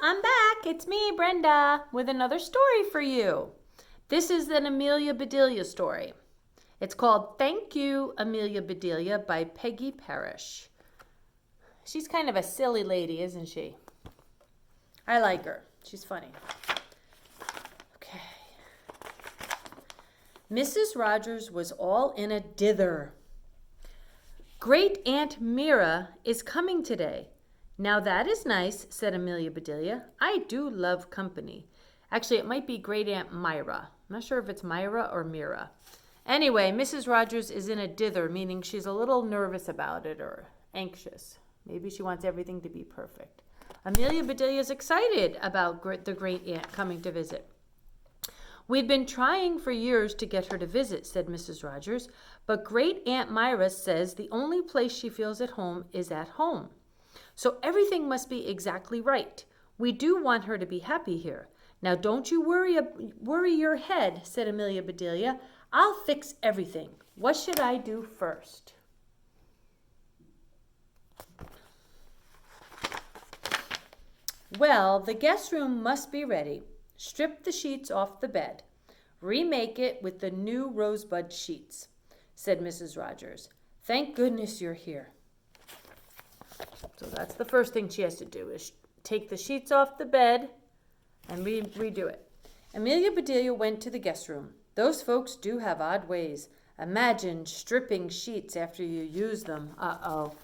I'm back. It's me, Brenda, with another story for you. This is an Amelia Bedelia story. It's called Thank You, Amelia Bedelia by Peggy Parrish. She's kind of a silly lady, isn't she? I like her. She's funny. Okay. Mrs. Rogers was all in a dither. Great Aunt Myra is coming today. Now that is nice, said Amelia Bedelia. I do love company. Actually, it might be Great Aunt Myra. I'm not sure if it's Myra or Myra. Anyway, Mrs. Rogers is in a dither, meaning she's a little nervous about it or anxious. Maybe she wants everything to be perfect. Amelia Bedelia is excited about the great aunt coming to visit. We'd been trying for years to get her to visit, said Mrs. Rogers, but Great Aunt Myra says the only place she feels at home is at home. So everything must be exactly right. We do want her to be happy here. Now don't you worry your head, said Amelia Bedelia. I'll fix everything. What should I do first? Well, the guest room must be ready. Strip the sheets off the bed. Remake it with the new rosebud sheets, said Mrs. Rogers. Thank goodness you're here. So that's the first thing she has to do is take the sheets off the bed and redo it. Amelia Bedelia went to the guest room. Those folks do have odd ways. Imagine stripping sheets after you use them. Uh-oh.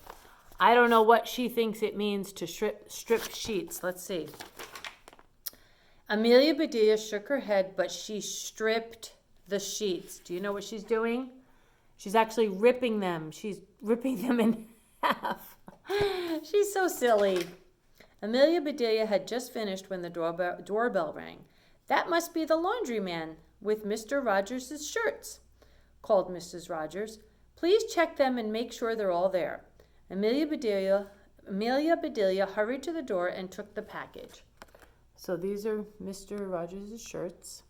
I don't know what she thinks it means to strip sheets. Let's see. Amelia Bedelia shook her head, but she stripped the sheets. Do you know what she's doing? She's actually ripping them. She's ripping them in half. She's so silly. Amelia Bedelia had just finished when the doorbell rang. That must be the laundryman with Mr. Rogers' shirts, called Mrs. Rogers. Please check them and make sure they're all there. Amelia Bedelia hurried to the door and took the package. So these are Mr. Rogers' shirts,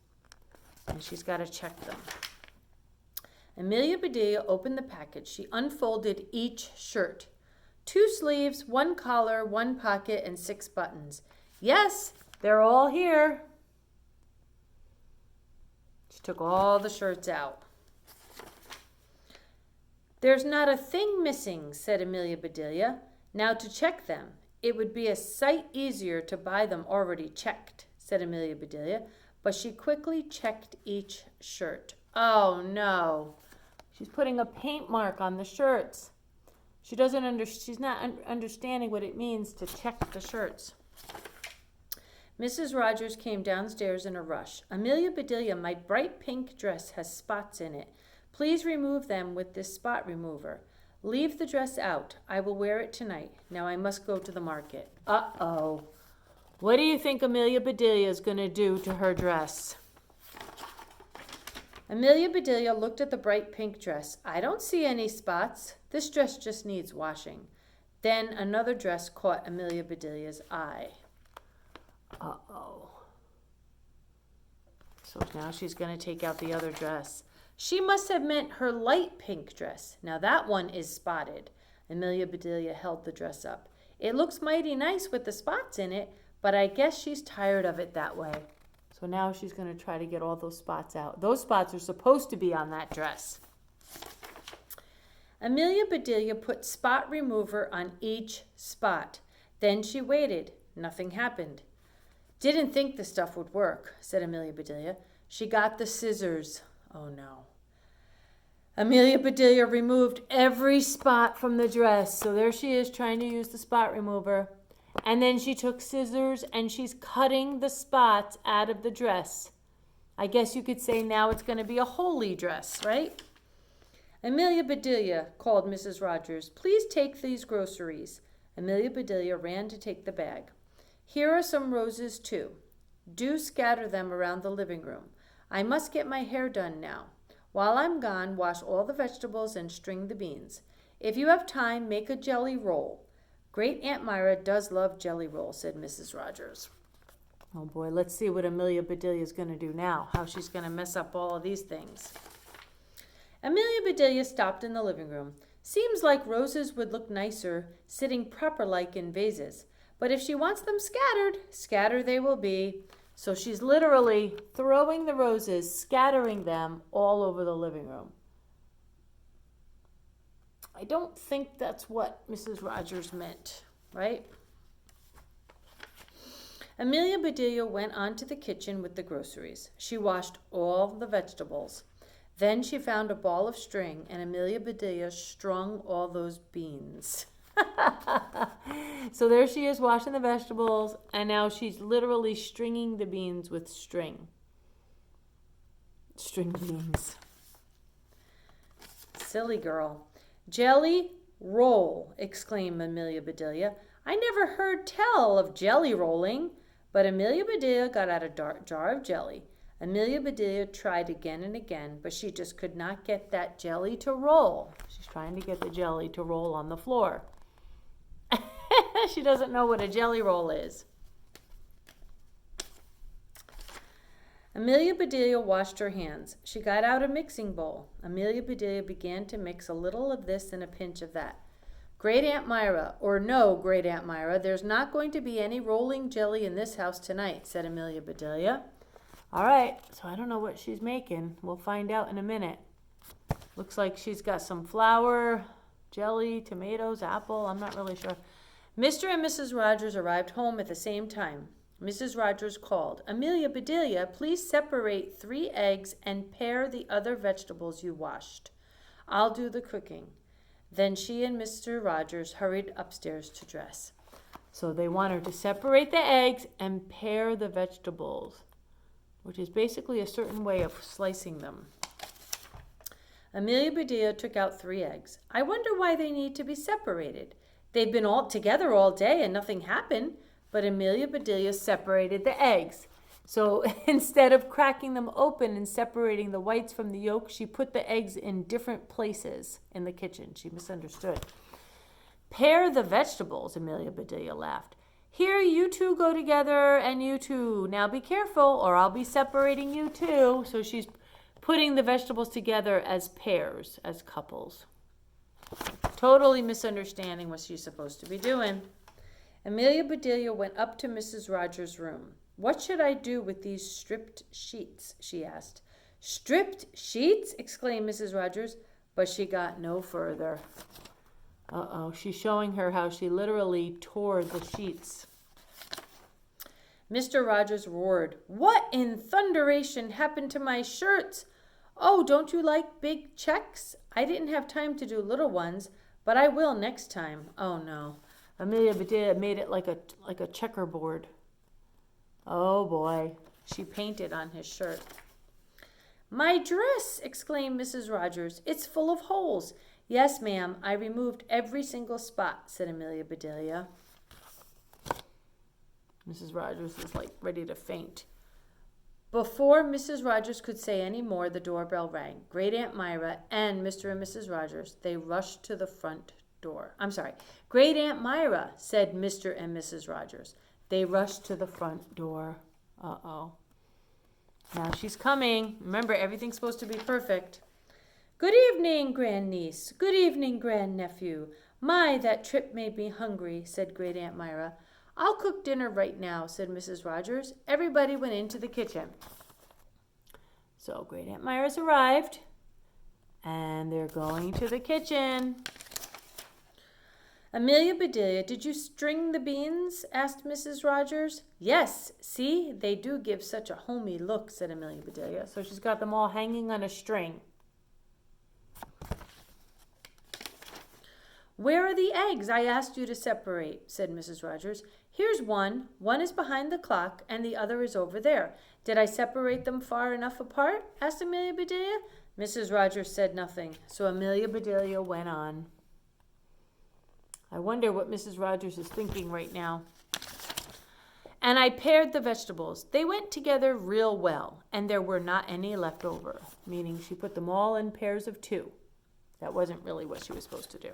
and she's got to check them. Amelia Bedelia opened the package. She unfolded each shirt. 2 sleeves, 1 collar, 1 pocket, and 6 buttons. Yes, they're all here. She took all the shirts out. There's not a thing missing, said Amelia Bedelia. Now to check them. It would be a sight easier to buy them already checked, said Amelia Bedelia, but she quickly checked each shirt. Oh no, she's putting a paint mark on the shirts. She's not understanding what it means to check the shirts. Mrs. Rogers came downstairs in a rush. Amelia Bedelia, my bright pink dress has spots in it. Please remove them with this spot remover. Leave the dress out. I will wear it tonight. Now I must go to the market. Uh-oh. What do you think Amelia Bedelia is going to do to her dress? Amelia Bedelia looked at the bright pink dress. I don't see any spots. This dress just needs washing. Then another dress caught Amelia Bedelia's eye. Uh-oh. So now she's going to take out the other dress. She must have meant her light pink dress. Now that one is spotted. Amelia Bedelia held the dress up. It looks mighty nice with the spots in it, but I guess she's tired of it that way. So now she's going to try to get all those spots out. Those spots are supposed to be on that dress. Amelia Bedelia put spot remover on each spot. Then she waited. Nothing happened. Didn't think the stuff would work, said Amelia Bedelia. She got the scissors. Oh no. Amelia Bedelia removed every spot from the dress. So there she is trying to use the spot remover. And then she took scissors and she's cutting the spots out of the dress. I guess you could say now it's going to be a holy dress, right? Amelia Bedelia, called Mrs. Rogers, please take these groceries. Amelia Bedelia ran to take the bag. Here are some roses too. Do scatter them around the living room. I must get my hair done now. While I'm gone, wash all the vegetables and string the beans. If you have time, make a jelly roll. Great Aunt Myra does love jelly rolls, said Mrs. Rogers. Oh boy, let's see what Amelia Bedelia is going to do now, how she's going to mess up all of these things. Amelia Bedelia stopped in the living room. Seems like roses would look nicer sitting proper-like in vases. But if she wants them scattered, scattered they will be. So she's literally throwing the roses, scattering them all over the living room. I don't think that's what Mrs. Rogers meant, right? Amelia Bedelia went on to the kitchen with the groceries. She washed all the vegetables. Then she found a ball of string, and Amelia Bedelia strung all those beans. So there she is washing the vegetables, and now she's literally stringing the beans with string. String beans. Silly girl. Jelly roll, exclaimed Amelia Bedelia. I never heard tell of jelly rolling. But Amelia Bedelia got out a jar of jelly. Amelia Bedelia tried again and again, but she just could not get that jelly to roll. She's trying to get the jelly to roll on the floor. She doesn't know what a jelly roll is. Amelia Bedelia washed her hands. She got out a mixing bowl. Amelia Bedelia began to mix a little of this and a pinch of that. Great Aunt Myra, or no, Great Aunt Myra, there's not going to be any rolling jelly in this house tonight, said Amelia Bedelia. All right, so I don't know what she's making. We'll find out in a minute. Looks like she's got some flour, jelly, tomatoes, apple. I'm not really sure. Mr. and Mrs. Rogers arrived home at the same time. Mrs. Rogers called, Amelia Bedelia, please separate 3 eggs and pare the other vegetables you washed. I'll do the cooking. Then she and Mr. Rogers hurried upstairs to dress. So they want her to separate the eggs and pare the vegetables, which is basically a certain way of slicing them. Amelia Bedelia took out 3 eggs. I wonder why they need to be separated. They've been all together all day and nothing happened, but Amelia Bedelia separated the eggs. So instead of cracking them open and separating the whites from the yolk, she put the eggs in different places in the kitchen. She misunderstood. Pare the vegetables, Amelia Bedelia laughed. Here, you two go together, and you two. Now be careful, or I'll be separating you too. So she's putting the vegetables together as pairs, as couples. Totally misunderstanding what she's supposed to be doing. Amelia Bedelia went up to Mrs. Rogers' room. What should I do with these stripped sheets? She asked. Stripped sheets? Exclaimed Mrs. Rogers, but she got no further. She's showing her how she literally tore the sheets. Mr. Rogers roared, What in thunderation happened to my shirts? Oh, don't you like big checks? I didn't have time to do little ones, but I will next time. Oh, no. Amelia Bedelia made it like a checkerboard. Oh, boy. She painted on his shirt. My dress, exclaimed Mrs. Rogers. It's full of holes. Yes, ma'am, I removed every single spot, said Amelia Bedelia. Mrs. Rogers was like ready to faint. Before Mrs. Rogers could say any more, the doorbell rang. Great Aunt Myra and Mr. and Mrs. Rogers, they rushed to the front door. I'm sorry. Great Aunt Myra, said Mr. and Mrs. Rogers. They rushed to the front door. Uh-oh. Now she's coming. Remember, everything's supposed to be perfect. Good evening, grandniece. Good evening, grandnephew. My, that trip made me hungry, said Great Aunt Myra. I'll cook dinner right now, said Mrs. Rogers. Everybody went into the kitchen. So Great Aunt Myra's arrived, and they're going to the kitchen. Amelia Bedelia, did you string the beans? Asked Mrs. Rogers. Yes, see, they do give such a homey look, said Amelia Bedelia. So she's got them all hanging on a string. Where are the eggs I asked you to separate? Said Mrs. Rogers. Here's one. One is behind the clock, and the other is over there. Did I separate them far enough apart? Asked Amelia Bedelia. Mrs. Rogers said nothing, so Amelia Bedelia went on. I wonder what Mrs. Rogers is thinking right now. And I pared the vegetables. They went together real well, and there were not any left over, meaning she put them all in pairs of 2. That wasn't really what she was supposed to do.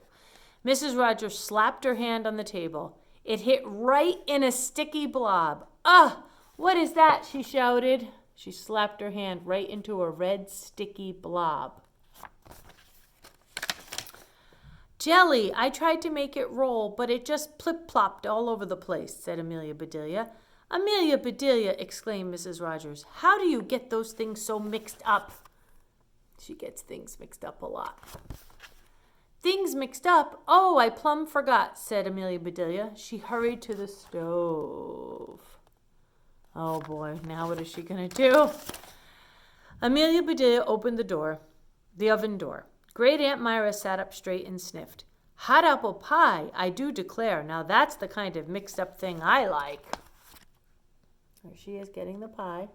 Mrs. Rogers slapped her hand on the table. It hit right in a sticky blob. Ah, what is that? She shouted. She slapped her hand right into a red sticky blob. Jelly, I tried to make it roll, but it just plip-plopped all over the place, said Amelia Bedelia. Amelia Bedelia, exclaimed Mrs. Rogers, how do you get those things so mixed up? She gets things mixed up a lot. Things mixed up? Oh, I plumb forgot, said Amelia Bedelia. She hurried to the stove. Oh boy, now what is she going to do? Amelia Bedelia opened the oven door. Great Aunt Myra sat up straight and sniffed. Hot apple pie, I do declare. Now that's the kind of mixed up thing I like. There she is getting the pie.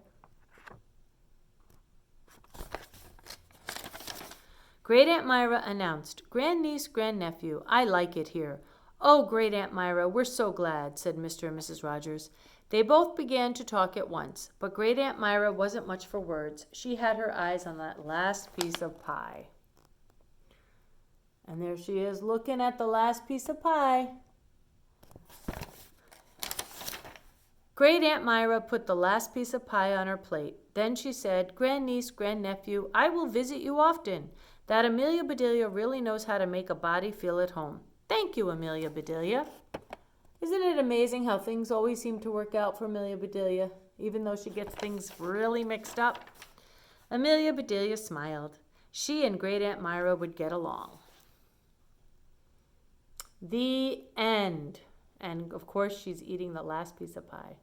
Great Aunt Myra announced, Grandniece, Grandnephew, I like it here. Oh, Great Aunt Myra, we're so glad, said Mr. and Mrs. Rogers. They both began to talk at once, but Great Aunt Myra wasn't much for words. She had her eyes on that last piece of pie. And there she is looking at the last piece of pie. Great Aunt Myra put the last piece of pie on her plate. Then she said, Grandniece, Grandnephew, I will visit you often. That Amelia Bedelia really knows how to make a body feel at home. Thank you, Amelia Bedelia. Isn't it amazing how things always seem to work out for Amelia Bedelia, even though she gets things really mixed up? Amelia Bedelia smiled. She and Great Aunt Myra would get along. The end. And, of course, she's eating the last piece of pie.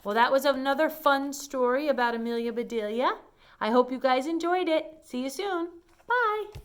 Well, that was another fun story about Amelia Bedelia. I hope you guys enjoyed it. See you soon. Bye.